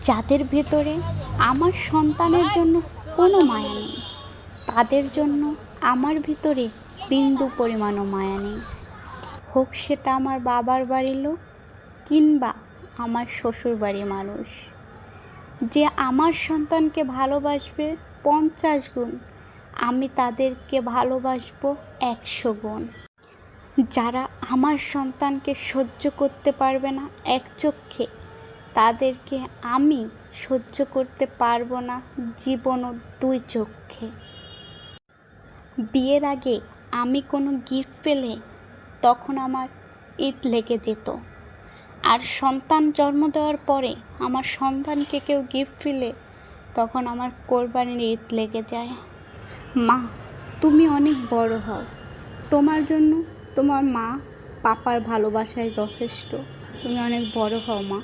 যাদের ভেতরে আমার সন্তানের জন্য কোনো মায়া নেই, তাদের জন্য আমার ভিতরে বিন্দু পরিমাণও মায়া নেই। হোক সেটা আমার বাবার বাড়ির লোক কিংবা আমার শ্বশুর বাড়ির মানুষ। যে আমার সন্তানকে ভালোবাসবে 50 গুণ, আমি তাদেরকে ভালোবাসবো 100 গুণ। যারা আমার সন্তানকে সহ্য করতে পারবে না এক চক্ষে, তাদেরকে আমি সহ্য করতে পারবো না জীবনও 2 চক্ষে। বিয়ের আগে আমি কোনো গিফট পেলে তখন আমার ঈদ লেগে যেত, আর সন্তান জন্ম দেওয়ার পরে আমার সন্তানকে কেউ গিফট দিলে তখন আমার কোরবানির ঈদ লেগে যায়। মা, তুমি অনেক বড় হও, তোমার জন্য তোমার মা পাপার ভালোবাসায় যথেষ্ট। তুমি অনেক বড় হও মা।